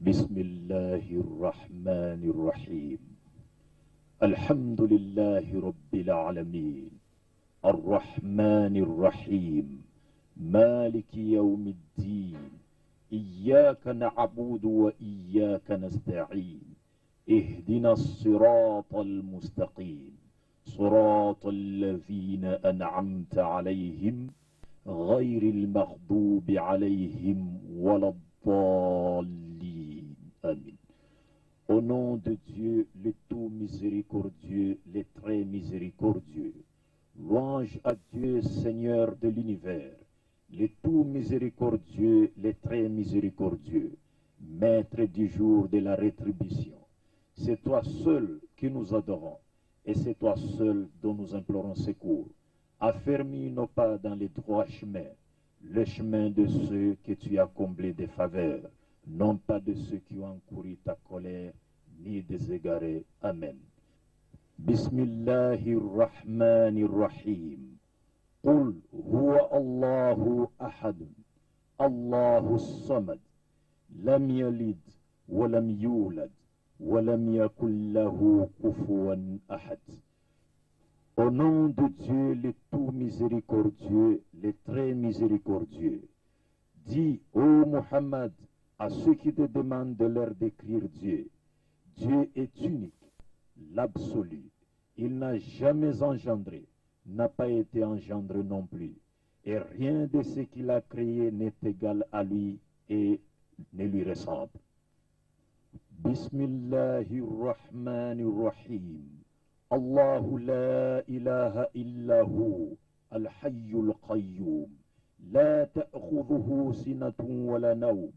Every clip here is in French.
بسم الله الرحمن الرحيم. الحمد لله رب العالمين الرحمن الرحيم مالك يوم الدين. إياك نعبد وإياك نستعين. اهدنا الصراط المستقيم صراط الذين أنعمت عليهم غير المغضوب عليهم ولا الضالين. Amen. Au nom de Dieu, le tout miséricordieux, le très miséricordieux. Louange à Dieu, Seigneur de l'univers, le tout miséricordieux, le très miséricordieux, Maître du jour de la rétribution. C'est toi seul que nous adorons, et c'est toi seul dont nous implorons secours. Affermis nos pas dans les droits chemins, le chemin de ceux que tu as comblés de faveurs, non pas de ceux qui ont encouru ta colère, ni des égarés. Amen. Bismillahirrahmanirrahim. Qul huwa Allahu ahad, Allahu samad, lam yalid, wa lam yulad, wa lam yakul lahu kufuwan ahad. Au nom de Dieu, le tout miséricordieux, le très miséricordieux, dis, ô Muhammad, à ceux qui te demandent de leur décrire Dieu, Dieu est unique, l'absolu. Il n'a jamais engendré, n'a pas été engendré non plus, et rien de ce qu'il a créé n'est égal à lui et ne lui ressemble. Bismillahirrahmanirrahim. الله لا إله إلا هو الحي القيوم لا تأخذه سنة ولا نوم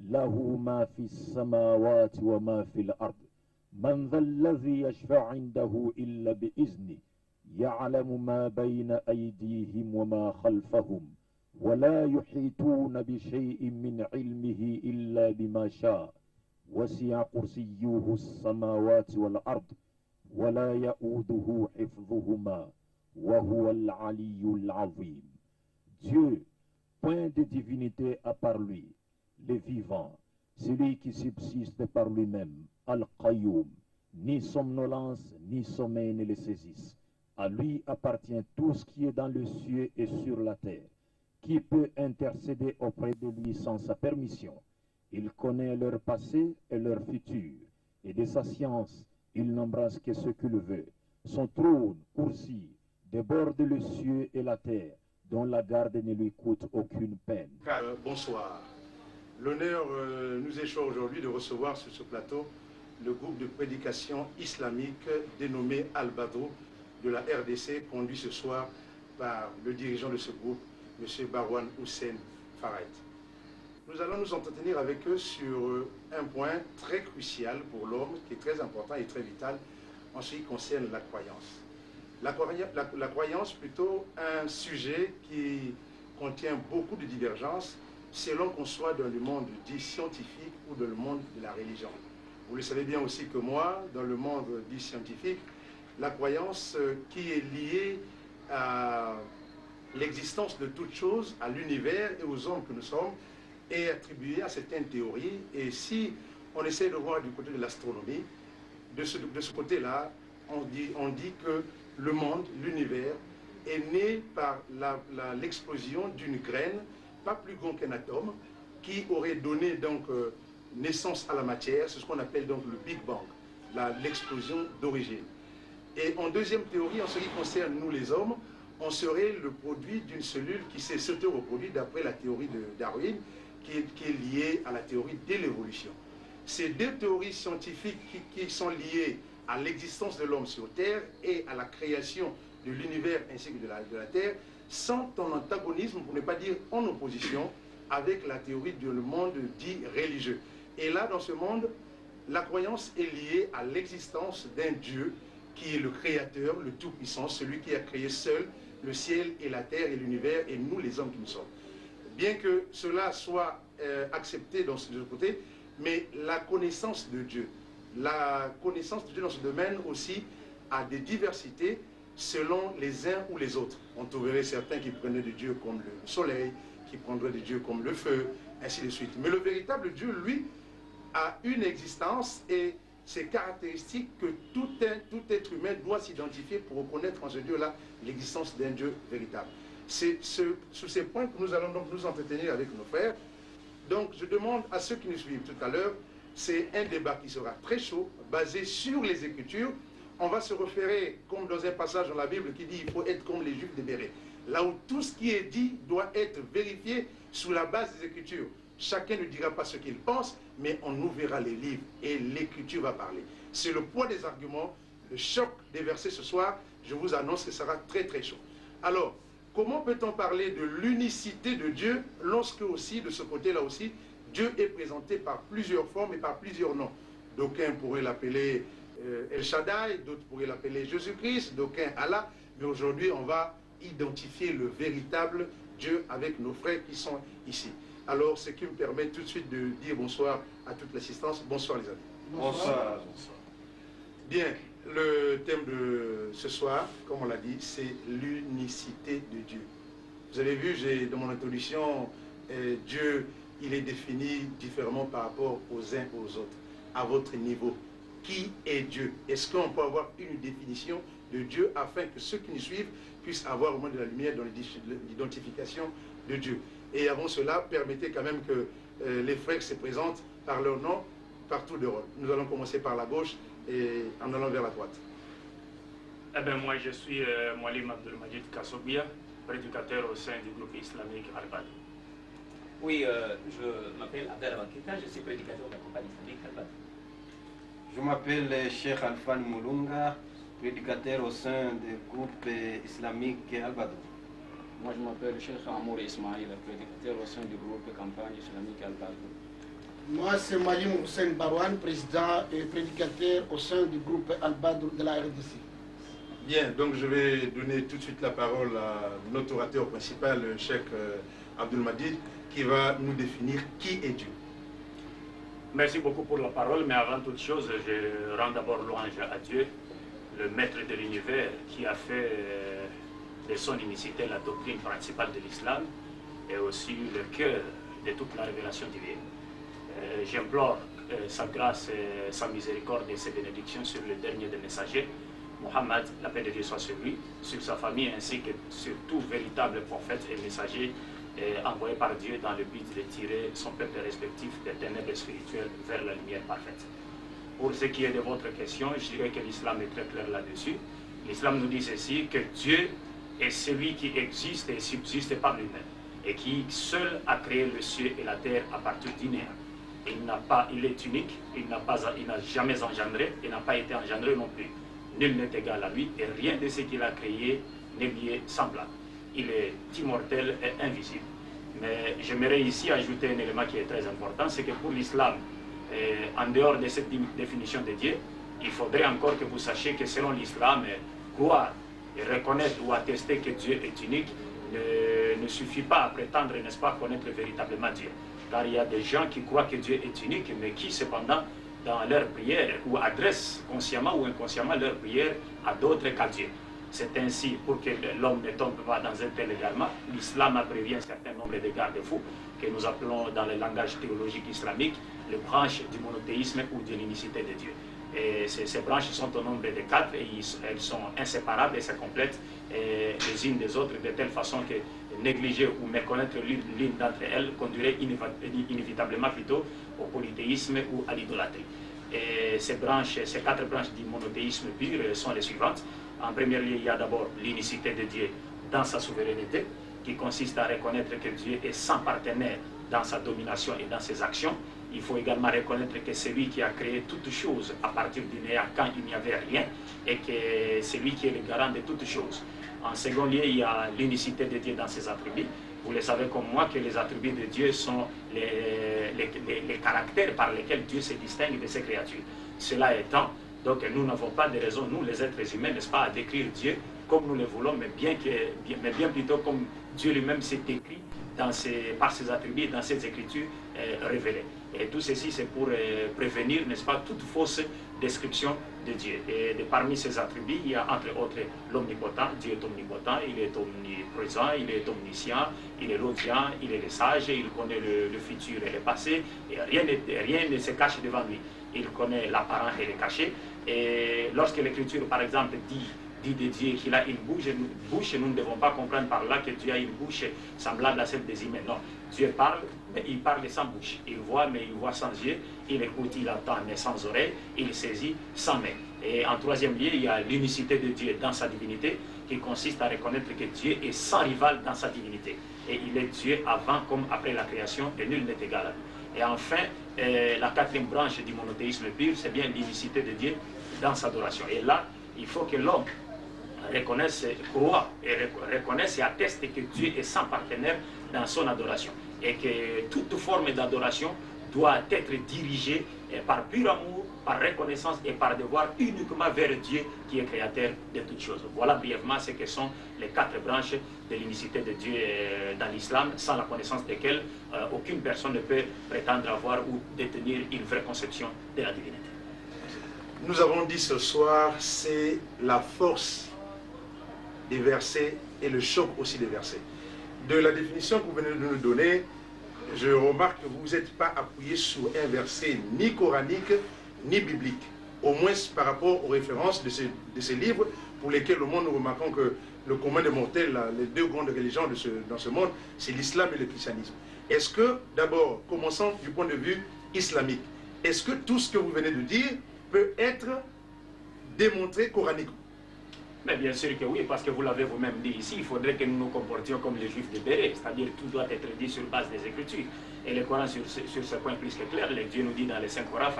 له ما في السماوات وما في الأرض من ذا الذي يشفع عنده إلا بإذنه يعلم ما بين أيديهم وما خلفهم ولا يحيطون بشيء من علمه إلا بما شاء وسع كرسيه السماوات والأرض ولا يؤوده حفظهما وهو العلي العظيم. Dieu, point de divinité à part lui, le vivant, celui qui subsiste par lui-même, Al-Qayyum, ni somnolence ni sommeil ne le saisissent. À lui appartient tout ce qui est dans le ciel et sur la terre. Qui peut intercéder auprès de lui sans sa permission? Il connaît leur passé et leur futur, et de sa science, il n'embrasse que ce qu'il veut. Son trône, coursi, déborde le ciel et la terre, dont la garde ne lui coûte aucune peine. Bonsoir. L'honneur nous échoit aujourd'hui de recevoir sur ce plateau le groupe de prédication islamique dénommé Al-Badr de la RDC, conduit ce soir par le dirigeant de ce groupe, M. Barwan Hussein Farait. Nous allons nous entretenir avec eux sur un point très crucial pour l'homme, qui est très important et très vital en ce qui concerne la croyance. La croyance, plutôt un sujet qui contient beaucoup de divergences selon qu'on soit dans le monde dit scientifique ou dans le monde de la religion. Vous le savez bien aussi que moi, dans le monde dit scientifique, la croyance qui est liée à l'existence de toutes choses, à l'univers et aux hommes que nous sommes, est attribué à certaines théories. Et si on essaie de voir du côté de l'astronomie, de ce côté-là, on dit que le monde, l'univers, est né par l'explosion d'une graine, pas plus grand qu'un atome, qui aurait donné donc naissance à la matière. C'est ce qu'on appelle donc le Big Bang, l'explosion d'origine. Et en deuxième théorie, en ce qui concerne nous les hommes, on serait le produit d'une cellule qui s'est s'auto-reproduite d'après la théorie de Darwin, qui est liée à la théorie de l'évolution. Ces deux théories scientifiques qui sont liées à l'existence de l'homme sur Terre et à la création de l'univers ainsi que de la Terre sont en antagonisme, pour ne pas dire en opposition, avec la théorie du monde dit religieux. Et là, dans ce monde, la croyance est liée à l'existence d'un Dieu qui est le Créateur, le Tout-Puissant, celui qui a créé seul le ciel et la terre et l'univers et nous les hommes qui nous sommes. Bien que cela soit accepté dans ce côté, mais la connaissance de Dieu dans ce domaine aussi a des diversités selon les uns ou les autres. On trouverait certains qui prenaient de Dieu comme le soleil, qui prendraient de Dieu comme le feu, ainsi de suite. Mais le véritable Dieu, lui, a une existence et ces caractéristiques que tout être humain doit s'identifier pour reconnaître en ce Dieu-là l'existence d'un Dieu véritable. C'est sous ces points que nous allons donc nous entretenir avec nos frères. Donc je demande à ceux qui nous suivent tout à l'heure, c'est un débat qui sera très chaud, basé sur les Écritures. On va se référer, comme dans un passage dans la Bible qui dit il faut être comme les Juifs de Bérée. Là où tout ce qui est dit doit être vérifié sous la base des Écritures. Chacun ne dira pas ce qu'il pense, mais on ouvrira les livres et l'Écriture va parler. C'est le poids des arguments, le choc des versets ce soir. Je vous annonce que ça sera très très chaud. Alors, comment peut-on parler de l'unicité de Dieu lorsque aussi, de ce côté-là aussi, Dieu est présenté par plusieurs formes et par plusieurs noms. D'aucuns pourraient l'appeler El Shaddai, d'autres pourraient l'appeler Jésus-Christ, d'aucuns Allah. Mais aujourd'hui, on va identifier le véritable Dieu avec nos frères qui sont ici. Alors, ce qui me permet tout de suite de dire bonsoir à toute l'assistance. Bonsoir les amis. Bonsoir. Bien, le thème de ce soir, comme on l'a dit, c'est l'unicité de Dieu. Vous avez vu, dans mon introduction, Dieu, il est défini différemment par rapport aux uns aux autres. À votre niveau, qui est Dieu? Est-ce qu'on peut avoir une définition de Dieu afin que ceux qui nous suivent puissent avoir au moins de la lumière dans l'identification de Dieu? Et avant cela, permettez quand même que les frères se présentent par leur nom partout d'Europe. Nous allons commencer par la gauche et en allant vers la droite. Eh bien, moi, je suis Moualim Abdelmajid Kassobia, prédicateur au sein du groupe islamique Al-Badr. Oui, je m'appelle Abdel Wakita, je suis prédicateur de la compagnie islamique Al-Badr. Je m'appelle Cheikh Alfan Moulunga, prédicateur au sein du groupe islamique Al-Badr. Moi, je m'appelle Cheikh Amour Ismail, prédicateur au sein du groupe campagne islamique Al-Badr. Moi, c'est Malim Hussein Barouane, président et prédicateur au sein du groupe Al-Badr de la RDC. Bien, donc je vais donner tout de suite la parole à notre orateur principal, le Cheikh Abdelmajid, qui va nous définir qui est Dieu. Merci beaucoup pour la parole, mais avant toute chose, je rends d'abord louange à Dieu, le maître de l'univers, qui a fait de son unicité la doctrine principale de l'islam et aussi le cœur de toute la révélation divine. J'implore sa grâce, sa miséricorde et ses bénédictions sur le dernier des messagers, Mohammed, la paix de Dieu soit sur lui, sur sa famille ainsi que sur tout véritable prophète et messager envoyé par Dieu dans le but de tirer son peuple respectif des ténèbres spirituelles vers la lumière parfaite. Pour ce qui est de votre question, je dirais que l'islam est très clair là-dessus. L'islam nous dit ceci, que Dieu est celui qui existe et subsiste par lui-même et qui seul a créé le ciel et la terre à partir du néant. Il est unique, il n'a jamais engendré et n'a pas été engendré non plus. Nul n'est égal à lui et rien de ce qu'il a créé n'est lui semblable. Il est immortel et invisible. Mais j'aimerais ici ajouter un élément qui est très important, c'est que pour l'islam, en dehors de cette définition de Dieu, il faudrait encore que vous sachiez que selon l'islam, croire et reconnaître ou attester que Dieu est unique ne suffit pas à prétendre, n'est-ce pas, connaître véritablement Dieu. Car il y a des gens qui croient que Dieu est unique, mais qui cependant, dans leur prière, ou adressent consciemment ou inconsciemment leur prière à d'autres qu'à Dieu. C'est ainsi, pour que l'homme ne tombe pas dans un tel égarement, l'islam a prévu un certain nombre de garde-fous que nous appelons dans le langage théologique islamique les branches du monothéisme ou de l'unicité de Dieu. Et ces branches sont au nombre de 4 et elles sont inséparables et se complètent les unes des autres de telle façon que négliger ou méconnaître l'une d'entre elles conduirait inévitablement plutôt au polythéisme ou à l'idolâtrie. Et ces 4 branches du monothéisme pur sont les suivantes. En premier lieu, il y a d'abord l'unicité de Dieu dans sa souveraineté, qui consiste à reconnaître que Dieu est sans partenaire dans sa domination et dans ses actions. Il faut également reconnaître que c'est lui qui a créé toutes choses à partir du néant quand il n'y avait rien, et que c'est lui qui est le garant de toutes choses. En second lieu, il y a l'unicité de Dieu dans ses attributs. Vous le savez comme moi que les attributs de Dieu sont les caractères par lesquels Dieu se distingue de ses créatures. Cela étant, donc nous n'avons pas de raison, nous les êtres humains, n'est-ce pas, à décrire Dieu comme nous le voulons, mais bien plutôt comme Dieu lui-même s'est écrit par ses attributs dans ses écritures révélées. Et tout ceci, c'est pour prévenir, n'est-ce pas, toute fausse description de Dieu. Et parmi ses attributs, il y a entre autres l'omnipotent. Dieu est omnipotent, il est omniprésent, il est omniscient, il est l'audient, il est le sage, il connaît le futur et le passé, et rien ne se cache devant lui. Il connaît l'apparent et le caché. Et lorsque l'Écriture, par exemple, dit de Dieu qu'il a une bouche, nous ne devons pas comprendre par là que Dieu a une bouche semblable à celle des humains. Non, Dieu parle, mais il parle sans bouche. Il voit, mais il voit sans yeux. Il écoute, il entend, mais sans oreille. Il saisit sans main. Et en troisième lieu, il y a l'unicité de Dieu dans sa divinité, qui consiste à reconnaître que Dieu est sans rival dans sa divinité. Et il est Dieu avant comme après la création, et nul n'est égal à lui. Et enfin, la quatrième branche du monothéisme pur, c'est bien l'unicité de Dieu dans sa adoration. Et là, il faut que l'homme reconnaisse, croit et reconnaisse et atteste que Dieu est sans partenaire dans son adoration. Et que toute forme d'adoration doit être dirigée par pur amour, par reconnaissance et par devoir uniquement vers Dieu qui est créateur de toutes choses. Voilà brièvement ce que sont les quatre branches de l'unicité de Dieu dans l'islam, sans la connaissance desquelles aucune personne ne peut prétendre avoir ou détenir une vraie conception de la divinité. Nous avons dit ce soir, c'est la force des versets et le choc aussi des versets. De la définition que vous venez de nous donner, je remarque que vous n'êtes pas appuyé sur un verset ni coranique ni biblique, au moins par rapport aux références de ces livres pour lesquels au monde nous remarquons que le commun des mortels, les deux grandes religions dans ce monde, c'est l'islam et le christianisme. Est-ce que, d'abord, commençons du point de vue islamique, est-ce que tout ce que vous venez de dire peut être démontré coraniquement? Mais bien sûr que oui, parce que vous l'avez vous-même dit ici, il faudrait que nous nous comportions comme les juifs de Béré, c'est-à-dire tout doit être dit sur base des Écritures. Et le Coran sur ce point plus que clair, Dieu nous dit dans les 5 Corans,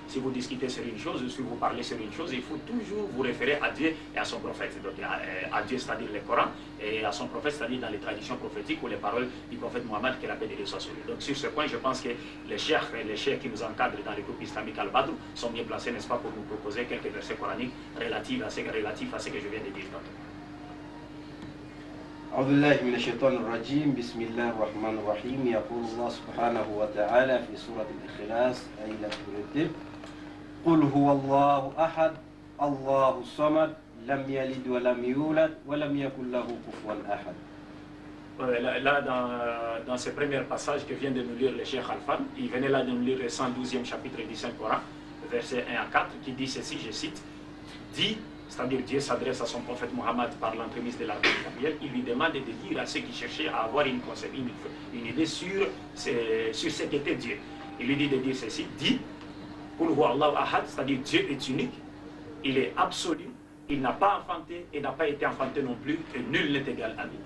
si vous discutez sur une chose, si vous parlez sur une chose, il faut toujours vous référer à Dieu et à son prophète. Donc à Dieu, c'est-à-dire le Coran, et à son prophète, c'est-à-dire dans les traditions prophétiques ou les paroles du prophète Mohammed, que la paix de Dieu soit sur lui. Donc sur ce point, je pense que les cheikhs qui nous encadrent dans le groupe islamique Al-Badr sont bien placés, n'est-ce pas, pour nous proposer quelques versets coraniques relatifs à ce que je viens de dire tantôt. أعوذ بالله من الشيطان الرجيم بسم الله الرحمن الرحيم يقول الله سبحانه وتعالى في سورة الإخلاص آية 2 قل هو الله أحد الله الصمد لم يلد ولم يولد ولم يكن له كفوا أحد. Là, dans ce premier passage que vient de nous lire le Cheikh Alfan, il venait là de nous lire le 112e chapitre du Saint-Coran, versets 1 à 4, qui dit ceci, je cite, dit, c'est-à-dire Dieu s'adresse à son prophète Mohammed par l'entremise de l'archange Gabriel, il lui demande de dire à ceux qui cherchaient à avoir une idée sur ce qu'était Dieu. Il lui dit de dire ceci, dit, c'est-à-dire Dieu est unique, il est absolu, il n'a pas enfanté et n'a pas été enfanté non plus, et nul n'est égal à lui.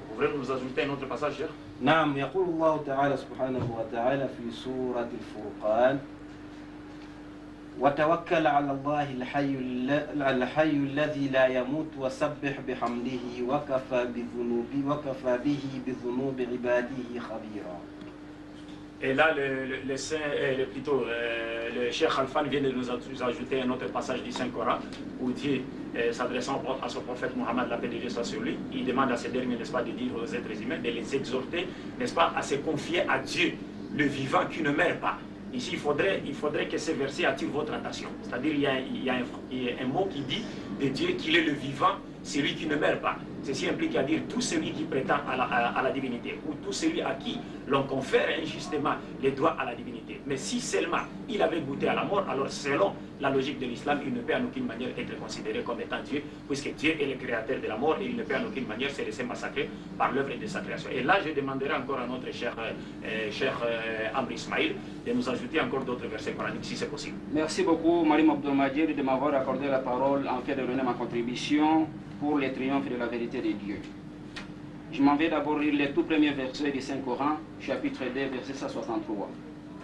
Vous voulez nous ajouter un autre passage, Cheikh? نعم يقول الله تعالى سبحانه وتعالى في سورة الفرقان وتوكل على الله الحي الذي لا يموت وسبح بحمده وكفى به بذنوب عباده خبيرا. Et là, le Cheikh Alfan vient de nous ajouter un autre passage du Saint-Coran où Dieu, s'adressant à son prophète Mohammed, la paix de Dieu soit sur lui, il demande à ces derniers, n'est-ce pas, de dire aux êtres humains, de les exhorter, n'est-ce pas, à se confier à Dieu, le vivant qui ne meurt pas. Ici, il faudrait que ce verset attire votre attention. C'est-à-dire, il y a un mot qui dit de Dieu qu'il est le vivant, celui qui ne meurt pas. Ceci implique à dire tout celui qui prétend à la divinité, ou tout celui à qui l'on confère injustement les droits à la divinité. Mais si seulement il avait goûté à la mort, alors selon la logique de l'islam, il ne peut en aucune manière être considéré comme étant Dieu, puisque Dieu est le créateur de la mort et il ne peut en aucune manière se laisser massacrer par l'œuvre de sa création. Et là, je demanderai encore à notre cher Amr Ismail de nous ajouter encore d'autres versets coraniques, si c'est possible. Merci beaucoup, Marim Abdelmadjid, de m'avoir accordé la parole en fait de donner ma contribution pour les triomphes de la vérité de Dieu. Je m'en vais d'abord lire les tout premiers versets du Saint-Coran, chapitre 2, verset 163.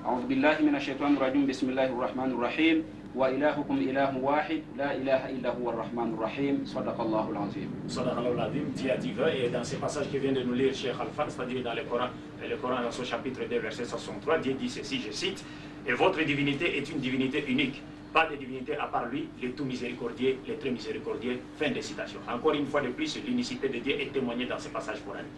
أعوذ بالله من الشيطان الرجيم بسم الله الرحمن الرحيم وإلهكم إله واحد لا إله إلا هو الرحمن الرحيم صدق الله العظيم. صدق الله العظيم, Dieu a dit vrai, et dans ces passages que vient de nous lire Cheikh Alfan, c'est-à-dire dans le Coran dans son chapitre 2, verset 63, Dieu dit ceci, je cite, et votre divinité est une divinité unique. Pas de divinité à part lui, le tout miséricordieux, le très miséricordieux. Fin de citation. Encore une fois de plus, l'unicité de Dieu est témoignée dans ce passage coranique.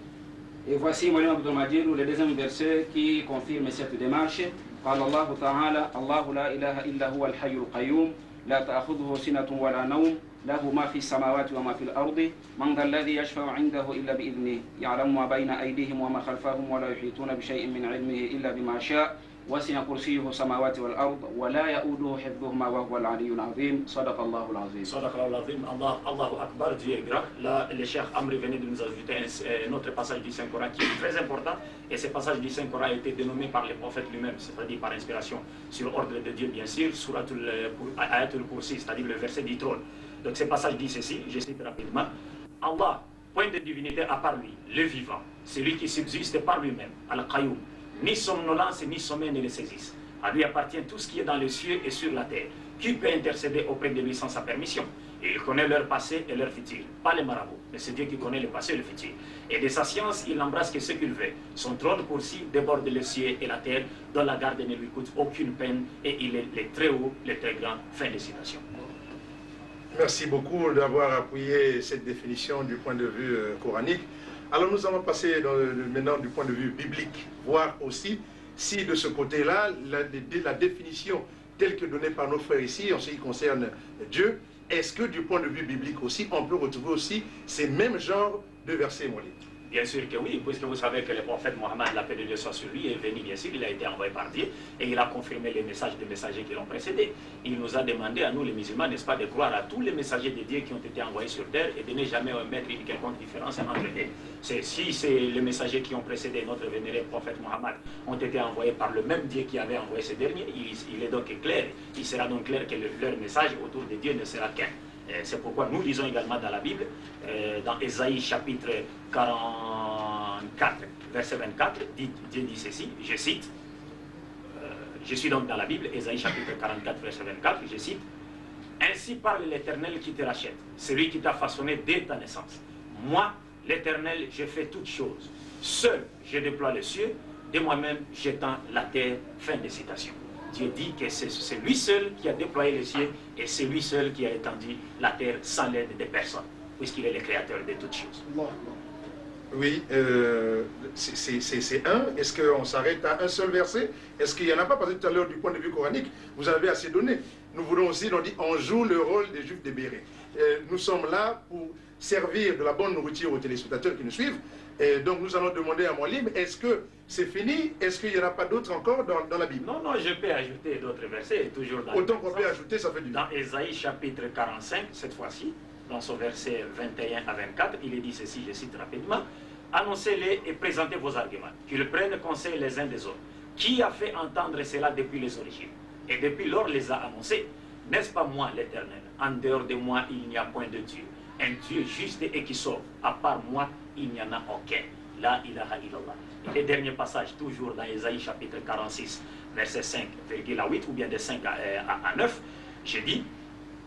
Et voici Moulim Abdelmadjid, le deuxième verset qui confirme cette démarche. قال الله تعالى الله لا إله إلا هو الحي القيوم لا تأخذه سنة ولا نوم له ما في السماوات وما في الأرض من ذا الذي يشفع عنده إلا بإذنه يعلم ما بين أيديهم وما خلفهم ولا يحيطون بشيء من علمه إلا بما شاء وسع كرسيه السماوات والأرض ولا يؤوده حفظهما وهو العلي العظيم صدق الله العظيم. صدق الله العظيم. Allahu Akbar, Dieu est grand. Là, le Cheikh Amri venait de nous ajouter un autre passage du Saint-Coran qui est très important. Et ce passage du Saint-Coran a été dénommé par les prophètes lui-même, c'est-à-dire par inspiration, sur ordre de Dieu, bien sûr, Suratul Ayatul Kursi, c'est-à-dire le verset du trône. Donc ce passage dit ceci, je cite rapidement. Allah, point de divinité à part lui, le vivant, celui qui subsiste par lui-même, Al-Qayyum. Ni somnolence ni sommeil ne le saisissent. À lui appartient tout ce qui est dans les cieux et sur la terre. Qui peut intercéder auprès de lui sans sa permission? Et il connaît leur passé et leur futur. Pas les marabouts, mais c'est Dieu qui connaît le passé et le futur. Et de sa science, il n'embrasse que ce qu'il veut. Son trône pour-ci déborde les cieux et la terre, dont la garde ne lui coûte aucune peine, et il est le très haut, le très grand. Fin de citation. Merci beaucoup d'avoir appuyé cette définition du point de vue coranique. Alors nous allons passer maintenant du point de vue biblique, voir aussi si de ce côté-là, la définition telle que donnée par nos frères ici, en ce qui concerne Dieu, est-ce que du point de vue biblique aussi, on peut retrouver aussi ces mêmes genres de versets, Moulim? Bien sûr que oui, puisque vous savez que le prophète Mohammed, la paix de Dieu soit sur lui, est venu, bien sûr, il a été envoyé par Dieu et il a confirmé les messages des messagers qui l'ont précédé. Il nous a demandé à nous, les musulmans, n'est-ce pas, de croire à tous les messagers de Dieu qui ont été envoyés sur terre et de ne jamais mettre une quelconque différence entre eux. Si les messagers qui ont précédé notre vénéré prophète Mohammed ont été envoyés par le même Dieu qui avait envoyé ces derniers, il est donc clair, il sera donc clair que leur message autour de Dieu ne sera qu'un. C'est pourquoi nous lisons également dans la Bible, dans Ésaïe chapitre 44, verset 24, Dieu dit ceci, je cite, je suis donc dans la Bible, Ésaïe chapitre 44, verset 24, je cite, « Ainsi parle l'Éternel qui te rachète, celui qui t'a façonné dès ta naissance. Moi, l'Éternel, je fais toutes choses. Seul, je déploie les cieux, de moi-même, j'étends la terre. » Fin de citation. Dieu dit que c'est lui seul qui a déployé les cieux et c'est lui seul qui a étendu la terre sans l'aide de personne, puisqu'il est le créateur de toutes choses. Oui, c'est un. Est-ce qu'on s'arrête à un seul verset? Est-ce qu'il n'y en a pas? Parce que tout à l'heure, du point de vue coranique, vous avez assez donné. Nous voulons aussi, on joue le rôle des Juifs libérés. Nous sommes là pour servir de la bonne nourriture aux téléspectateurs qui nous suivent. Et donc nous allons demander à Moulim, est-ce que c'est fini? Est-ce qu'il n'y en a pas d'autres encore dans la Bible? Non, je peux ajouter d'autres versets, toujours dans autant qu'on peut ajouter, ça fait du bien. Dans Ésaïe chapitre 45, cette fois-ci, dans son verset 21 à 24, il est dit ceci, je cite rapidement, « Annoncez-les et présentez vos arguments, qu'ils prennent conseil les uns des autres. Qui a fait entendre cela depuis les origines? Et depuis lors les a annoncés. N'est-ce pas moi l'Éternel? En dehors de moi, il n'y a point de Dieu. Un Dieu juste et qui sauve. À part moi, il n'y en a aucun. La ilaha illallah. » Et le dernier passage, toujours dans Ésaïe chapitre 46, verset 5,8, ou bien de 5 à 9, je dis,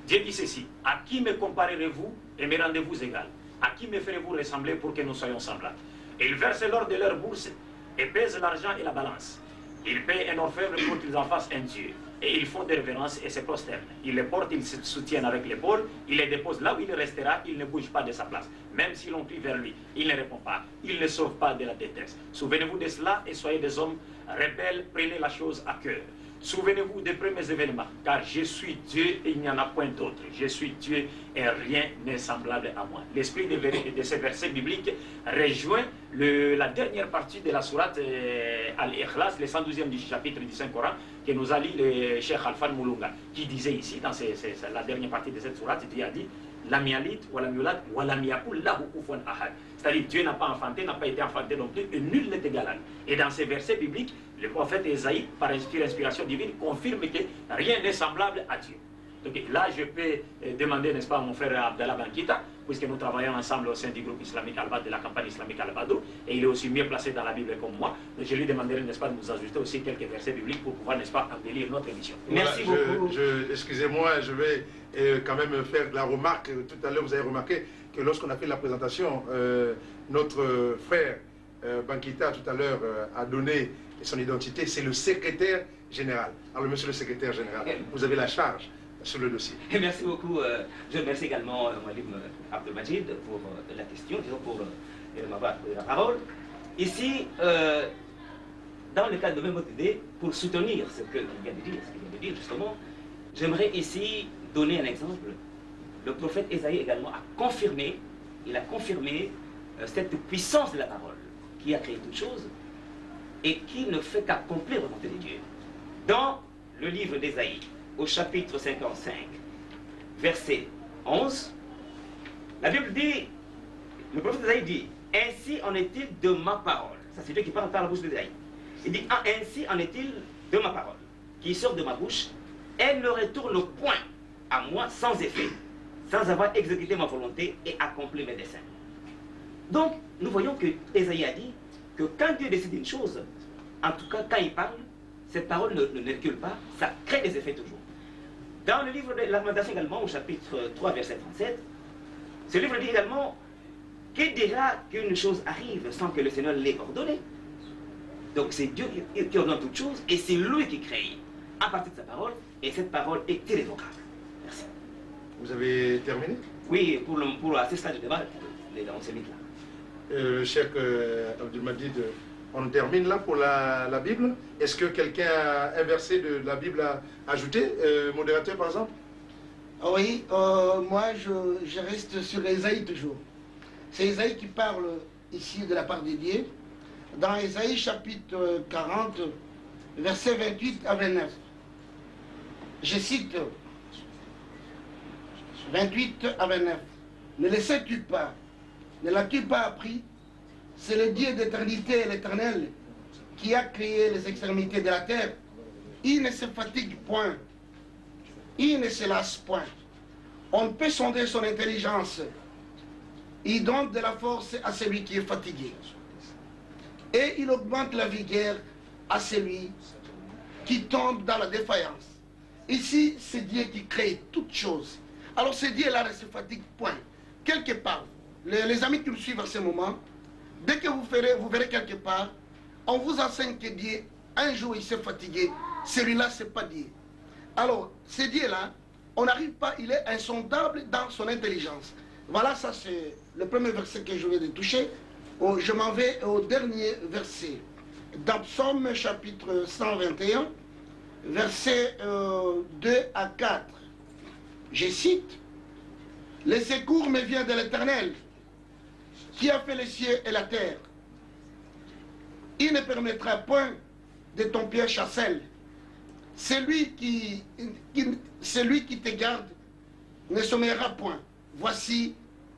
Dieu dit ceci, « À qui me comparerez-vous et me rendez-vous égal? À qui me ferez-vous ressembler pour que nous soyons semblables? » Et ils versent l'or de leur bourse et pèsent l'argent et la balance. Ils payent un orfèvre pour qu'ils en fassent un Dieu. Et ils font des révérences et se prosternent. Ils les portent, ils se soutiennent avec l'épaule, ils les déposent là où il restera, il ne bouge pas de sa place. Même si l'on crie vers lui, il ne répond pas, il ne sauve pas de la détresse. Souvenez-vous de cela et soyez des hommes rebelles, prenez la chose à cœur. Souvenez-vous des premiers événements, car je suis Dieu et il n'y en a point d'autre. Je suis Dieu et rien n'est semblable à moi. L'esprit de ces versets bibliques rejoint la dernière partie de la sourate Al-Ikhlas, le 112e du chapitre du Saint-Coran, que nous a lu le Cheikh Alfan Moulunga, qui disait ici, dans la dernière partie de cette sourate, Dieu a dit Lam yalit wa lam yulad wa lam yakul lahu kufuwan ahad. C'est-à-dire Dieu n'a pas enfanté, n'a pas été enfanté non plus, et nul n'est égal à lui. Et dans ces versets bibliques, le prophète Ésaïe, par inspiration divine, confirme que rien n'est semblable à Dieu. Donc là, je peux demander, n'est-ce pas, à mon frère Abdallah Bankita, puisque nous travaillons ensemble au sein du groupe islamique Al-Bad, de la campagne islamique Al-Badou, et il est aussi mieux placé dans la Bible comme moi. Donc je lui demanderai, n'est-ce pas, de nous ajouter aussi quelques versets bibliques pour pouvoir, n'est-ce pas, embellir notre émission. Merci beaucoup. Excusez-moi, je vais quand même faire de la remarque. Tout à l'heure, vous avez remarqué que lorsqu'on a fait la présentation, notre frère Bankita, tout à l'heure, a donné son identité. C'est le secrétaire général. Alors, monsieur le secrétaire général, vous avez la charge sur le dossier. Et merci beaucoup. Je remercie également Moualim Abdelmajid pour la question, disons pour m'avoir donné la parole. Ici, dans le cadre de mes mots d'idée, pour soutenir ce qu'il vient de dire, justement, j'aimerais ici donner un exemple. Le prophète Ésaïe également a confirmé, cette puissance de la parole qui a créé toutes choses et qui ne fait qu'accomplir la volonté de Dieu. Dans le livre d'Ésaïe, au chapitre 55, verset 11, la Bible dit, le prophète Ésaïe dit, « Ainsi en est-il de ma parole ». Ça c'est Dieu qui parle par la bouche d'Ésaïe. Il dit, « Ainsi en est-il de ma parole, qui sort de ma bouche, elle ne retourne point à moi sans effet, sans avoir exécuté ma volonté et accompli mes desseins. » Donc, nous voyons que Ésaïe a dit que quand Dieu décide une chose, en tout cas quand il parle, cette parole ne recule pas, ça crée des effets toujours. Dans le livre de Lamentation également, au chapitre 3, verset 37, ce livre dit également, qui dira qu'une chose arrive sans que le Seigneur l'ait ordonné? Donc c'est Dieu qui ordonne toutes choses et c'est lui qui crée à partir de sa parole et cette parole est irrévocable. Merci. Vous avez terminé? Oui, pour à ce stade de débat, on s'est mis là. Cheikh Abdelmajid, on termine là pour la Bible. Est-ce que quelqu'un a un verset de la Bible à ajouter, modérateur par exemple? Oui, moi je reste sur Ésaïe toujours. C'est Ésaïe qui parle ici de la part de Dieu. Dans Ésaïe chapitre 40, versets 28 à 29. Je cite 28 à 29. Ne le sais-tu pas? Ne l'as-tu pas appris? C'est le Dieu d'éternité, l'Éternel, qui a créé les extrémités de la terre. Il ne se fatigue point. Il ne se lasse point. On ne peut sonder son intelligence. Il donne de la force à celui qui est fatigué. Et il augmente la vigueur à celui qui tombe dans la défaillance. Ici, c'est Dieu qui crée toutes choses. Alors ce Dieu-là ne se fatigue point. Quelque part, les amis qui nous suivent à ce moment, dès que vous verrez quelque part, on vous enseigne que Dieu, un jour il s'est fatigué. Celui-là, c'est pas Dieu. Alors, ce Dieu-là, on n'arrive pas, il est insondable dans son intelligence. Voilà, ça c'est le premier verset que je vais de toucher. Je m'en vais au dernier verset. Dans Psaume chapitre 121, versets 2 à 4. Je cite, « Le secours me vient de l'Éternel, qui a fait les cieux et la terre. Il ne permettra point de ton pied chancelle. Celui qui te garde ne sommeillera point. Voici,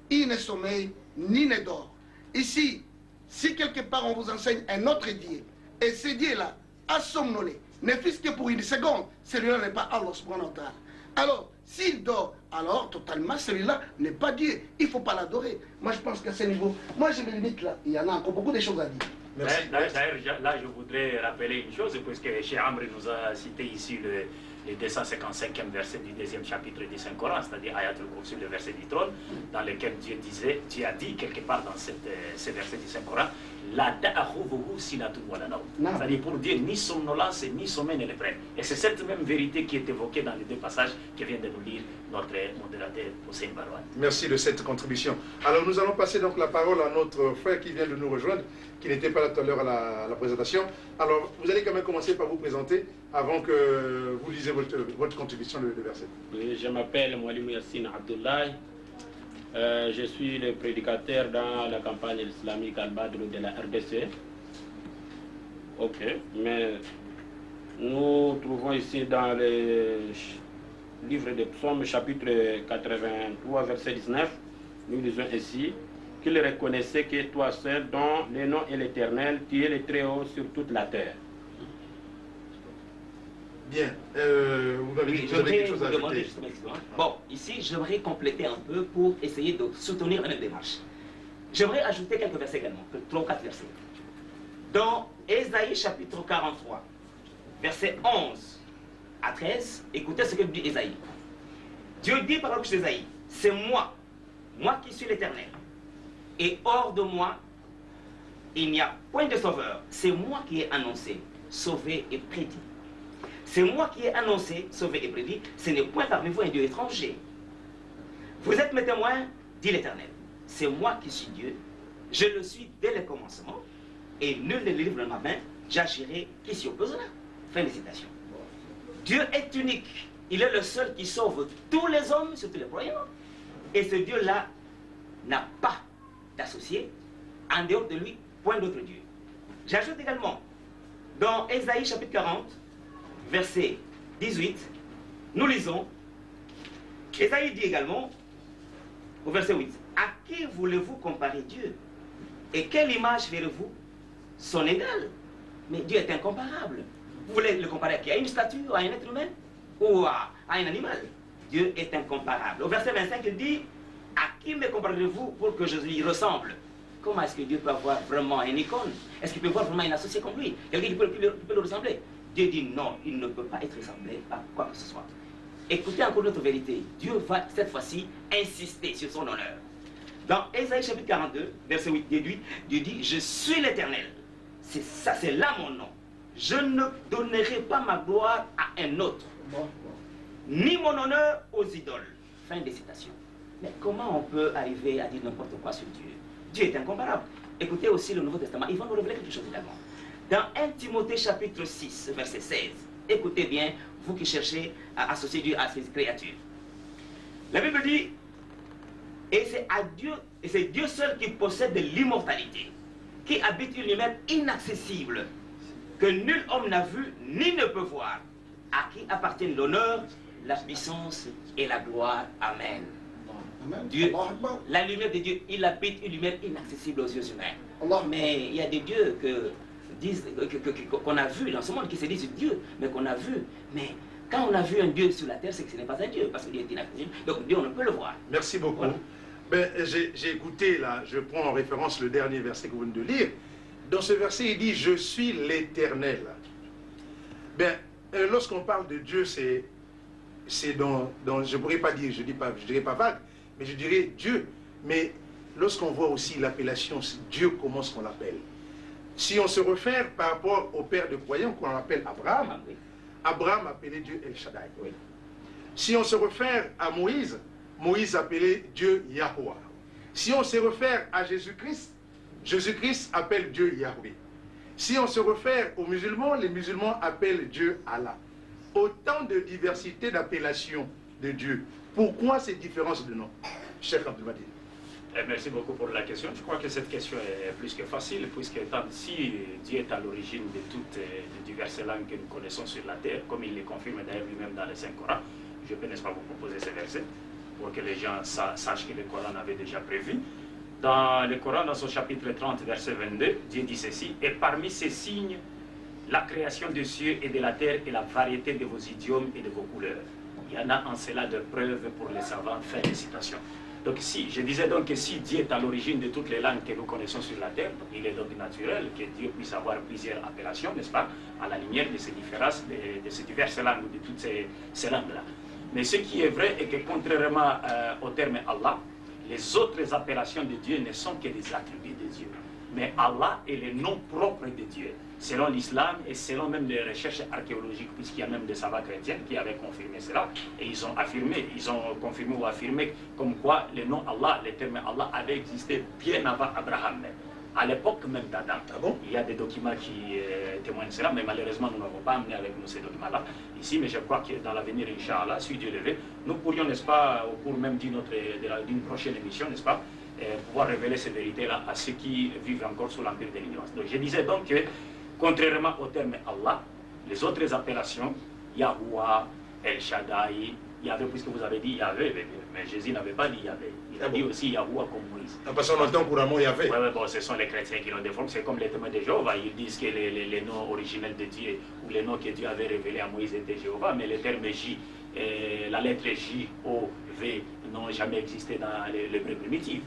il ne sommeille ni ne dort. » Ici, si quelque part on vous enseigne un autre Dieu, et ce Dieu-là a somnolé, ne fût-ce que pour une seconde, celui-là n'est pas Allah subhanahu wa ta'ala. Alors, s'il dort, alors totalement, celui-là n'est pas Dieu. Il ne faut pas l'adorer. Moi, je pense qu'à ce niveau, moi je me limite là. Il y en a encore beaucoup de choses à dire. D'ailleurs, là, je voudrais rappeler une chose, puisque Cheikh Amr nous a cité ici le 255e verset du 2e chapitre du Saint-Coran, c'est-à-dire Ayatul Kursi, le verset du trône, dans lequel Dieu a dit, quelque part dans ce verset du Saint-Coran, la ta'akhuduhu sinatun wala nawm. C'est-à-dire pour Dieu, ni somnolence ni sommeil ne le prennent. Et c'est cette même vérité qui est évoquée dans les deux passages que vient de nous lire notre modérateur Hussein Barouane. Merci de cette contribution. Alors nous allons passer donc la parole à notre frère qui vient de nous rejoindre, qui n'était pas là tout à l'heure à la présentation. Alors vous allez quand même commencer par vous présenter avant que vous lisez votre contribution de verset. Oui, je m'appelle Moualim Yassine Abdoulaye. Je suis le prédicateur dans la campagne islamique Al-Badr de la RDC. Ok, mais nous trouvons ici dans le livre de Psaumes, chapitre 83, verset 19, nous lisons ainsi, qu'il reconnaissait que toi seul, dont le nom est l'Éternel, tu es le Très-Haut sur toute la terre. Bien, vous avez quelque chose à ajouter. Bon, ici, j'aimerais compléter un peu pour essayer de soutenir la même démarche. J'aimerais ajouter quelques versets également, 3 ou 4 versets. Dans Ésaïe chapitre 43, versets 11 à 13, écoutez ce que dit Ésaïe. Dieu dit par la bouche d'Ésaïe, c'est moi qui suis l'Éternel. Et hors de moi, il n'y a point de sauveur. C'est moi qui ai annoncé, sauvé et prédit. c'est moi qui ai annoncé, sauvé et prédit, ce n'est point parmi vous un Dieu étranger. Vous êtes mes témoins, dit l'Éternel. C'est moi qui suis Dieu, je le suis dès le commencement, et nul ne le livre de ma main, j'agirai qui s'y opposera. Fin de citation. Dieu est unique, il est le seul qui sauve tous les hommes, surtout les croyants. Et ce Dieu-là n'a pas d'associé, en dehors de lui, point d'autre Dieu. J'ajoute également, dans Ésaïe chapitre 40, verset 18, nous lisons, Ésaïe dit également, au verset 8, « À qui voulez-vous comparer Dieu? Et quelle image verrez-vous son égal? » Mais Dieu est incomparable. Vous voulez le comparer à qui? À une statue, à un être humain? Ou à un animal? Dieu est incomparable. Au verset 25, il dit, « À qui me comparerez-vous pour que je lui ressemble ?» Comment est-ce que Dieu peut avoir vraiment une icône? Est-ce qu'il peut avoir vraiment un associé comme lui? Quelqu'un qui peut le ressembler? Dieu dit non, il ne peut pas être ressemblé à quoi que ce soit. Écoutez encore notre vérité. Dieu va cette fois-ci insister sur son honneur. Dans Ésaïe chapitre 42, verset 8, Dieu dit, je suis l'Éternel. C'est ça, c'est là mon nom. Je ne donnerai pas ma gloire à un autre, ni mon honneur aux idoles. Fin de citation. Mais comment on peut arriver à dire n'importe quoi sur Dieu? Dieu est incomparable. Écoutez aussi le Nouveau Testament, il va nous révéler quelque chose également. Dans 1 Timothée chapitre 6, verset 16, écoutez bien, vous qui cherchez à associer Dieu à ses créatures. La Bible dit, et c'est Dieu seul qui possède l'immortalité, qui habite une lumière inaccessible, que nul homme n'a vu ni ne peut voir, à qui appartiennent l'honneur, la puissance et la gloire. Amen. Dieu, la lumière de Dieu, il habite une lumière inaccessible aux yeux humains. Mais il y a des dieux qu'on a vus dans ce monde qui se disent Dieu, mais qu'on a vu. Mais quand on a vu un Dieu sur la terre, c'est que ce n'est pas un Dieu, parce qu'il est inaccessible. Donc Dieu, on ne peut le voir. Merci beaucoup. Voilà. Ben, j'ai écouté, là, je prends en référence le dernier verset que vous venez de lire. Dans ce verset, il dit « Je suis l'Éternel ». Ben, lorsqu'on parle de Dieu, c'est dans, je ne pourrais pas dire, je dirais pas vague, mais je dirais Dieu. Mais lorsqu'on voit aussi l'appellation Dieu, comment est-ce qu'on l'appelle? Si on se réfère par rapport au père de croyants qu'on appelle Abraham, Abraham appelait Dieu El Shaddai. Oui. Si on se réfère à Moïse, Moïse appelait Dieu Yahweh. Si on se réfère à Jésus-Christ, Jésus-Christ appelle Dieu Yahweh. Si on se réfère aux musulmans, les musulmans appellent Dieu Allah. Autant de diversité d'appellations de Dieu. Pourquoi ces différences de nom? Cheikh Abdelmadid. Merci beaucoup pour la question. Je crois que cette question est plus que facile, puisque si Dieu est à l'origine de toutes les diverses langues que nous connaissons sur la terre, comme il les confirme d'ailleurs lui-même dans le Saint-Coran, je peux, n'est-ce pas, vous proposer ces versets pour que les gens sachent que le Coran avait déjà prévu. Dans le Coran, dans son chapitre 30, verset 22, Dieu dit ceci, « Et parmi ces signes, la création des cieux et de la terre et la variété de vos idiomes et de vos couleurs. Il y en a en cela de preuves pour les savants. » Fin de citation. Donc je disais donc que si Dieu est à l'origine de toutes les langues que nous connaissons sur la terre, il est donc naturel que Dieu puisse avoir plusieurs appellations, n'est-ce pas, à la lumière de ces diverses langues, de toutes ces langues-là. Mais ce qui est vrai est que contrairement au terme Allah, les autres appellations de Dieu ne sont que des attributs de Dieu. Mais Allah est le nom propre de Dieu, selon l'islam et selon même les recherches archéologiques, puisqu'il y a même des savants chrétiens qui avaient confirmé cela, et ils ont confirmé ou affirmé comme quoi le nom Allah, le terme Allah avait existé bien avant Abraham même, à l'époque même d'Adam. Ah bon? Il y a des documents qui témoignent cela, mais malheureusement nous n'avons pas amené avec nous ces documents-là ici, mais je crois que dans l'avenir, Inch'Allah, si Dieu le veut, nous pourrions, n'est-ce pas, au cours même d'une prochaine émission, n'est-ce pas, pouvoir révéler ces vérités-là à ceux qui vivent encore sous l'empire de l'ignorance. Donc je disais donc que, contrairement au terme Allah, les autres appellations, Yahuwah, El Shaddai, Yahvé, puisque vous avez dit Yahvé, mais Jésus n'avait pas dit Yahvé. Il a dit aussi Yahuwah comme Moïse. Parce qu'on entend couramment Yahvé. Oui, bon, ce sont les chrétiens qui l'ont déformé. C'est comme les témoins de Jéhovah. Ils disent que les noms originels de Dieu, ou les noms que Dieu avait révélés à Moïse étaient Jéhovah, mais le terme J, la lettre J, O, V, n'ont jamais existé dans l'hébreu primitif.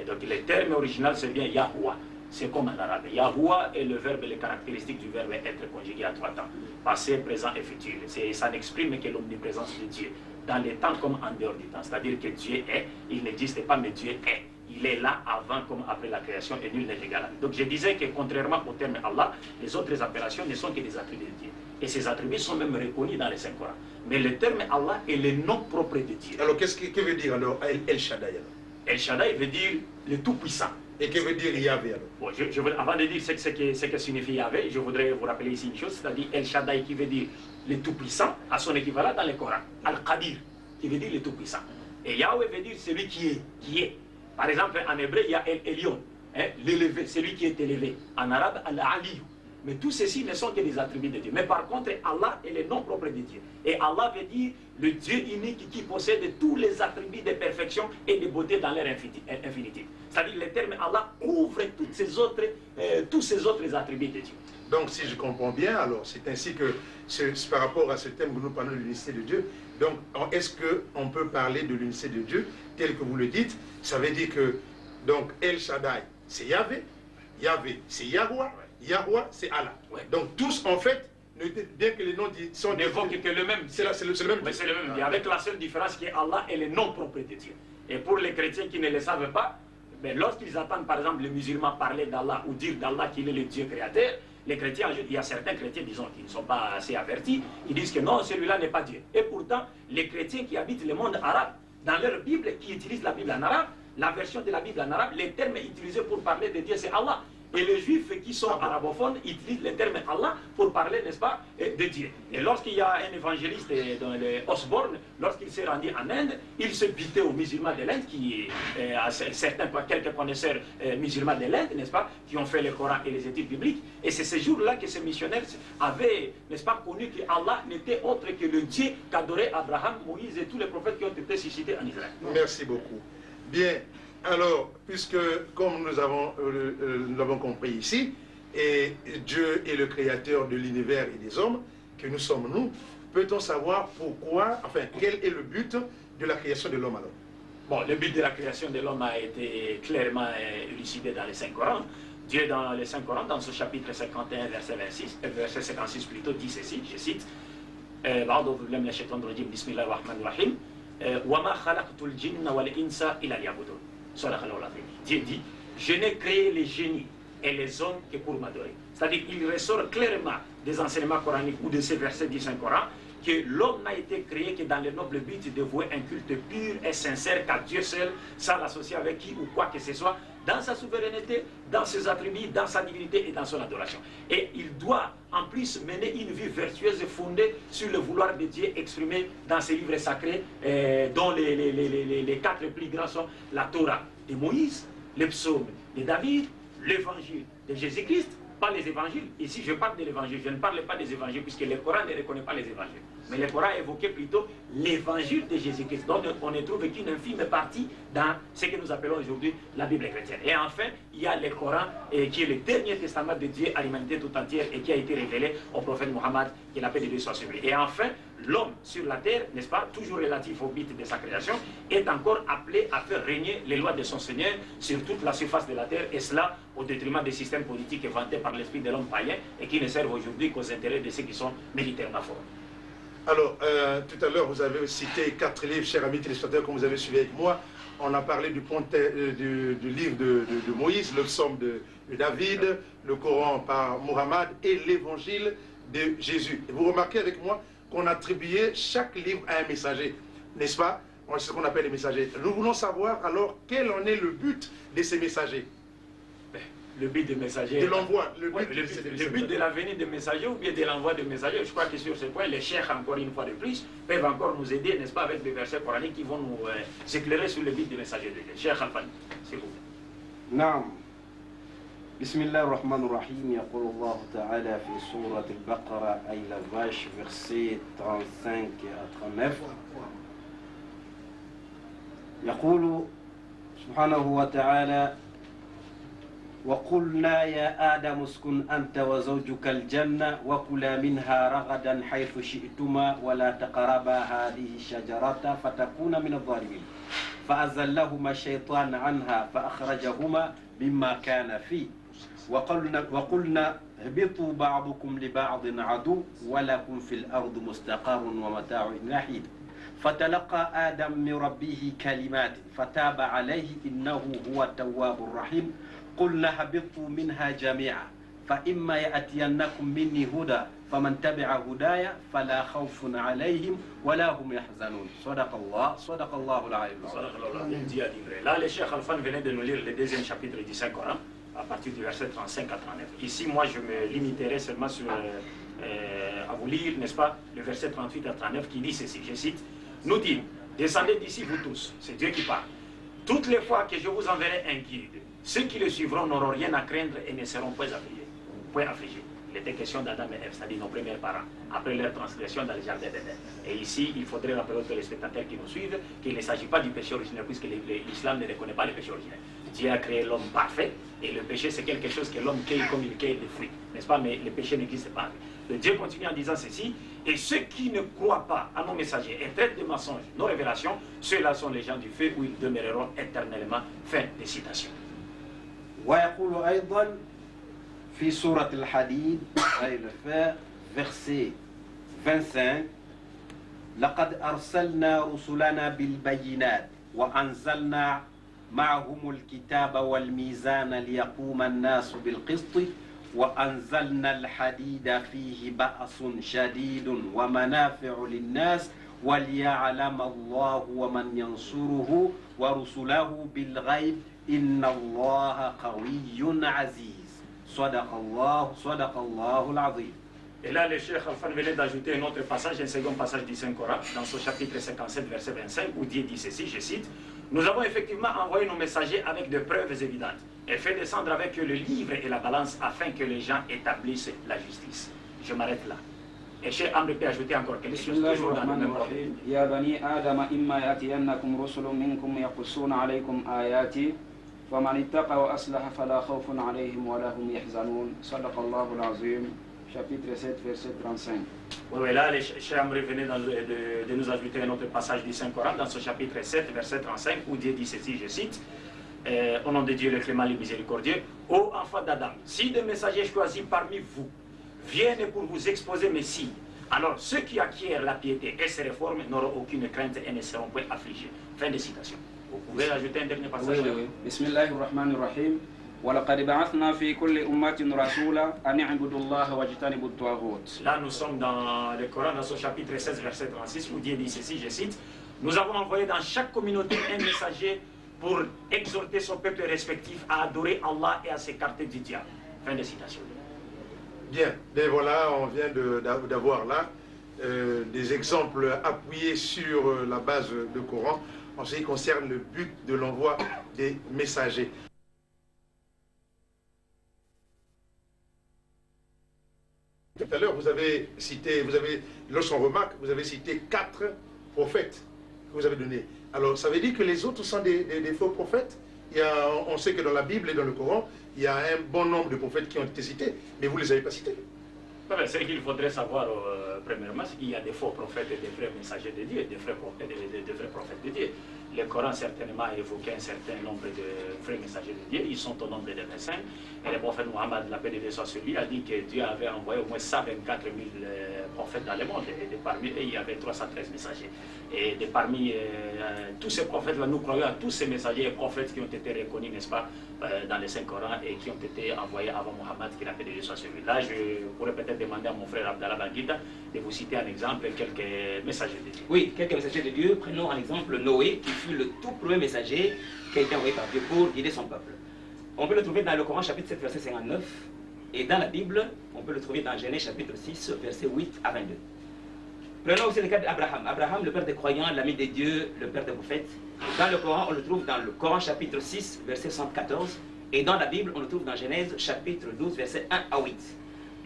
Donc le terme original, c'est bien Yahuwah. C'est comme en arabe. Yahuwah est le verbe, les caractéristiques du verbe être conjugué à 3 temps. Passé, présent et futur. Ça n'exprime que l'omniprésence de Dieu, dans les temps comme en dehors du temps. C'est-à-dire que Dieu est, il n'existe pas, mais Dieu est. il est là avant comme après la création et nul n'est égal à lui. Donc je disais que contrairement au terme Allah, les autres appellations ne sont que des attributs de Dieu. Et ces attributs sont même reconnus dans les Saint-Coran. Mais le terme Allah est le nom propre de Dieu. Alors que veut dire alors El Shaddai alors? El Shaddai veut dire le Tout-Puissant. Et que veut dire Yahvé alors? Bon, avant de dire ce que signifie Yahvé, je voudrais vous rappeler ici une chose, c'est-à-dire El Shaddai qui veut dire le Tout-Puissant, à son équivalent dans le Coran. Al-Qadir qui veut dire le Tout-Puissant. Et Yahweh veut dire celui qui est. Par exemple, en hébreu, il y a El Elyon, hein, l'élevé, celui qui est élevé. En arabe, Al-Aliyu. Mais tout ceci ne sont que des attributs de Dieu. Mais par contre, Allah est le nom propre de Dieu. Et Allah veut dire le Dieu unique qui possède tous les attributs de perfection et de beauté dans leur infinité. C'est-à-dire le terme Allah couvre tous ces autres attributs de Dieu. Donc si je comprends bien, alors c'est ainsi que par rapport à ce thème que nous parlons de l'unicité de Dieu, donc est-ce qu'on peut parler de l'unicité de Dieu tel que vous le dites? Ça veut dire que donc El Shaddai c'est Yahvé, Yahvé c'est Yahweh, Yahweh c'est Allah. Ouais. Donc tous en fait, bien que les noms sont n'évoquent que le même. C'est le même. Mais c'est le même. Avec la seule différence que Allah est le nom propre de Dieu. Et pour les chrétiens qui ne le savent pas, ben, lorsqu'ils entendent par exemple les musulmans parler d'Allah ou dire d'Allah qu'il est le Dieu créateur, les chrétiens, il y a certains chrétiens, disons, qui ne sont pas assez avertis, ils disent que non, celui-là n'est pas Dieu. Et pourtant, les chrétiens qui habitent le monde arabe, dans leur Bible, qui utilisent la Bible en arabe, la version de la Bible en arabe, les termes utilisés pour parler de Dieu, c'est Allah. Et les juifs qui sont arabophones utilisent le terme Allah pour parler, n'est-ce pas, de Dieu. Et lorsqu'il y a un évangéliste dans les Osborne, lorsqu'il s'est rendu en Inde, il se butait aux musulmans de l'Inde, quelques connaisseurs musulmans de l'Inde, n'est-ce pas, qui ont fait le Coran et les études bibliques. Et c'est ce jour-là que ces missionnaires avaient, n'est-ce pas, connu que Allah n'était autre que le Dieu qu'adorait Abraham, Moïse et tous les prophètes qui ont été suscités en Israël. Merci beaucoup. Bien. Alors, puisque, comme nous l'avons compris ici, et Dieu est le créateur de l'univers et des hommes, que nous sommes nous, peut-on savoir pourquoi, enfin, quel est le but de la création de l'homme alors? Bon, le but de la création de l'homme a été clairement élucidé dans les Saint-Coran. Dieu, dans les Saint-Coran, dans ce chapitre 51, verset 56 plutôt, dit ceci, je cite, Dieu dit, je n'ai créé les génies et les hommes que pour m'adorer. C'est-à-dire qu'il ressort clairement des enseignements coraniques ou de ces versets du Saint-Coran que l'homme n'a été créé que dans le noble but de vouer un culte pur et sincère qu'à Dieu seul, sans l'associer avec qui ou quoi que ce soit, dans sa souveraineté, dans ses attributs, dans sa divinité et dans son adoration. Et il doit en plus mener une vie vertueuse fondée sur le vouloir de Dieu exprimé dans ses livres sacrés, dont les quatre plus grands sont la Torah de Moïse, les psaumes de David, l'évangile de Jésus-Christ, pas les évangiles. Ici, je parle de l'évangile, je ne parle pas des évangiles, puisque le Coran ne reconnaît pas les évangiles. Mais le Coran évoquait plutôt l'évangile de Jésus-Christ, dont on ne trouve qu'une infime partie dans ce que nous appelons aujourd'hui la Bible chrétienne. Et enfin, il y a le Coran, qui est le dernier testament de Dieu à l'humanité tout entière et qui a été révélé au prophète Mohammed, que la paix de Dieu soit sur lui. Et enfin, l'homme sur la terre, n'est-ce pas, toujours relatif au but de sa création, est encore appelé à faire régner les lois de son Seigneur sur toute la surface de la terre, et cela au détriment des systèmes politiques inventés par l'esprit de l'homme païen et qui ne servent aujourd'hui qu'aux intérêts de ceux qui sont militairement forts. Alors, tout à l'heure, vous avez cité 4 livres, chers amis téléspectateurs, comme vous avez suivi avec moi. On a parlé du livre de Moïse, le psaume de David, le Coran par Muhammad et l'évangile de Jésus. Et vous remarquez avec moi qu'on attribuait chaque livre à un messager, n'est-ce pas? C'est ce qu'on appelle les messagers. Nous voulons savoir alors quel en est le but de ces messagers. Le but des messagers. De l'envoi. Le but de la venue des messagers ou bien de l'envoi des messagers. Je crois que sur ce point, les cheikhs, encore une fois de plus, peuvent encore nous aider, n'est-ce pas, avec des versets coraniques qui vont nous éclairer sur le but des messagers de Dieu. Cheikh Al-Fani, s'il vous plaît. Naam. Bismillah ar-Rahman ar-Rahim. Yaqul Allah Ta'ala fi Surat al-Baqarah, ay la vache, verset 35 à 39. Yaqulu subhanahu wa ta'ala. وقلنا يا آدم اسكن أنت وزوجك الجنة وكلا منها رغدا حيث شئتما ولا تقربا هذه الشجرة فتكونا من الظالمين فأزلهما الشيطان عنها فأخرجهما مما كان فيه وقلنا اهبطوا بعضكم لبعض عدو ولكم في الأرض مستقر ومتاع إلى حين فتلقى آدم من ربه كلمات فتاب عليه إنه هو التواب الرحيم قلنا هبطوا منها جميعا فإما يأتينكم مني هدى فمن تبع هدايا فلا خوف عليهم ولا هم يحزنون صدق الله العلي العظيم. Là, le Cheikh Alfan venait de nous lire le deuxième chapitre du Saint-Coran, à partir du verset 35 à 39. Ici, moi, je me limiterai seulement à vous lire, n'est-ce pas, le verset 38 à 39 qui dit ceci, je cite, nous dit, descendez d'ici vous tous, c'est Dieu qui parle. Toutes les fois que je vous enverrai un guide, ceux qui le suivront n'auront rien à craindre et ne seront point affligés. Il était question d'Adam et Ève, c'est-à-dire nos premiers parents, après leur transgression dans le jardin d'Éden. Et ici, il faudrait rappeler aux téléspectateurs qui nous suivent qu'il ne s'agit pas du péché originel, puisque l'islam ne reconnaît pas le péché originel. Dieu a créé l'homme parfait, et le péché c'est quelque chose que l'homme cueille comme il cueille des fruits, n'est-ce pas? Mais le péché n'existe pas. Le Dieu continue en disant ceci, et ceux qui ne croient pas à nos messagers et traitent de mensonges nos révélations, ceux-là sont les gens du feu où ils demeureront éternellement. Fin des citations. في سورة الحديد أي الفاء verset 25 لقد أرسلنا رسلنا بالبينات وأنزلنا معهم الكتاب والميزان ليقوم الناس بالقسط وأنزلنا الحديد فيه بأس شديد ومنافع للناس وليعلم الله ومن ينصره ورسله بالغيب إن الله قوي عزيز صدق الله العظيم. Et là, le Cheikh Alfan venait d'ajouter un autre passage, un second passage du Saint-Coran, dans son chapitre 57, verset 25, où Dieu dit ceci, je cite, « Nous avons effectivement envoyé nos messagers avec de preuves évidentes, et fait descendre avec eux le livre et la balance, afin que les gens établissent la justice. » Je m'arrête là. Et Cheikh Amr peut ajouter encore quelque chose, toujours dans le même ordre. يا بني آدم إما يأتينكم رسل منكم يقصون عليكم آياتي فمن اتقى وأصلح فلا خوف عليهم ولا هم يحزنون صدق الله العظيم chapitre 7 verset 35. Oui, là, le Cheikh Amr venait de nous ajouter un autre passage du Saint-Coran dans ce chapitre 7 verset 35 où Dieu dit ceci, je cite, au nom de Dieu le clément, le miséricordieux, ô enfants d'Adam, si des messagers choisis parmi vous viennent pour vous exposer mes signes, alors ceux qui acquièrent la piété et se réforment n'auront aucune crainte et ne seront point affligés. Fin de citation. Vous pouvez ajouter un dernier passage? Oui. Bismillahirrahmanirrahim. وَلَقَدْ بَعَثْنَا فِي كُلِّ أُمَّةٍ رَسُولًا أَنِ اعْبُدُوا اللَّهَ وَاجْتَنِبُوا الطَّاغُوتَ. Là, nous sommes dans le Coran, dans son chapitre 16, verset 36, où Dieu dit ceci, je cite, « Nous avons envoyé dans chaque communauté un messager pour exhorter son peuple respectif à adorer Allah et à s'écarter du diable. » Fin de citation. Bien, et voilà, on vient d'avoir là des exemples appuyés sur la base du Coran en ce qui concerne le but de l'envoi des messagers. Tout à l'heure, vous avez cité, lorsqu'on remarque, vous avez cité 4 prophètes que vous avez donnés. Alors, ça veut dire que les autres sont des faux prophètes? On sait que dans la Bible et dans le Coran, il y a un bon nombre de prophètes qui ont été cités, mais vous ne les avez pas cités. Ce qu'il faudrait savoir, premièrement, c'est qu'il y a des faux prophètes et des vrais messagers de Dieu, des vrais prophètes de Dieu. Le Coran certainement a évoqué un certain nombre de vrais messagers de Dieu, ils sont au nombre de 25. Et le prophète Mohammed, la paix de Dieu soit sur lui, a dit que Dieu avait envoyé au moins 124 000 prophètes dans le monde, et parmi eux, il y avait 313 messagers. Et parmi tous ces prophètes-là, nous croyons à tous ces messagers et prophètes qui ont été reconnus, n'est-ce pas, dans le Saint-Coran et qui ont été envoyés avant Mohammed, que la paix de Dieu soit sur lui. Là, je pourrais peut-être demander à mon frère Abdallah Banguida de vous citer un exemple, quelques messagers de Dieu. Oui, quelques messagers de Dieu. Prenons en exemple Noé, qui fut le tout premier messager qui a été envoyé par Dieu pour guider son peuple. On peut le trouver dans le Coran chapitre 7 verset 59 et dans la Bible, on peut le trouver dans Genèse chapitre 6 verset 8 à 22. Prenons aussi le cas d'Abraham. Abraham, le père des croyants, l'ami de Dieu, le père des prophètes. Dans le Coran, on le trouve dans le Coran chapitre 6 verset 114 et dans la Bible, on le trouve dans Genèse chapitre 12 verset 1 à 8.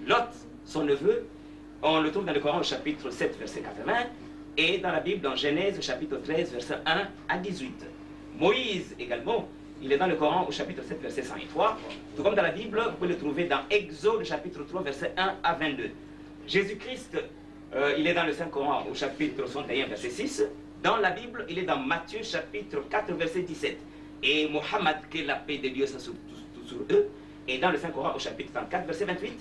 Lot, son neveu, on le trouve dans le Coran chapitre 7 verset 80 et dans la Bible dans Genèse chapitre 13 verset 1 à 18. Moïse également, il est dans le Coran au chapitre 7 verset 103, tout comme dans la Bible, vous pouvez le trouver dans Exode chapitre 3 verset 1 à 22. Jésus-Christ, il est dans le Saint-Coran au chapitre 61 verset 6, dans la Bible, il est dans Matthieu chapitre 4 verset 17, et Mohammed, que la paix de Dieu soit sur eux, et dans le Saint-Coran au chapitre 34 verset 28.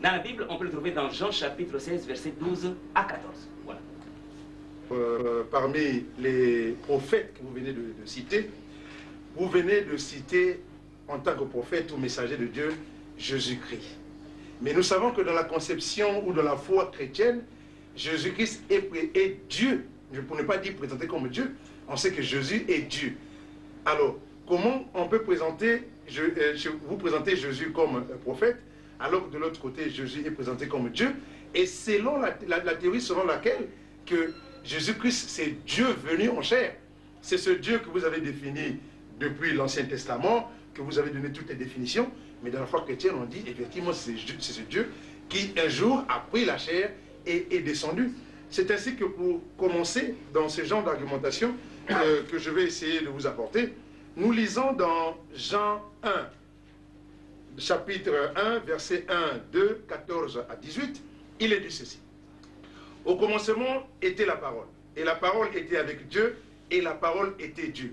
Dans la Bible, on peut le trouver dans Jean chapitre 16 verset 12 à 14. Voilà. parmi les prophètes que vous venez de citer, vous venez de citer en tant que prophète ou messager de Dieu, Jésus-Christ. Mais nous savons que dans la conception ou dans la foi chrétienne, Jésus-Christ est Dieu. Pour ne pas dire présenté comme Dieu, on sait que Jésus est Dieu. Alors, comment on peut vous présenter Jésus comme prophète, alors que de l'autre côté, Jésus est présenté comme Dieu? Et selon la théorie selon laquelle que Jésus-Christ, c'est Dieu venu en chair. C'est ce Dieu que vous avez défini depuis l'Ancien Testament, que vous avez donné toutes les définitions, mais dans la foi chrétienne, on dit effectivement c'est ce Dieu qui un jour a pris la chair et est descendu. C'est ainsi que pour commencer dans ce genre d'argumentation que je vais essayer de vous apporter, nous lisons dans Jean 1, chapitre 1, versets 1, 2, 14 à 18, il est dit ceci. Au commencement était la parole, et la parole était avec Dieu, et la parole était Dieu.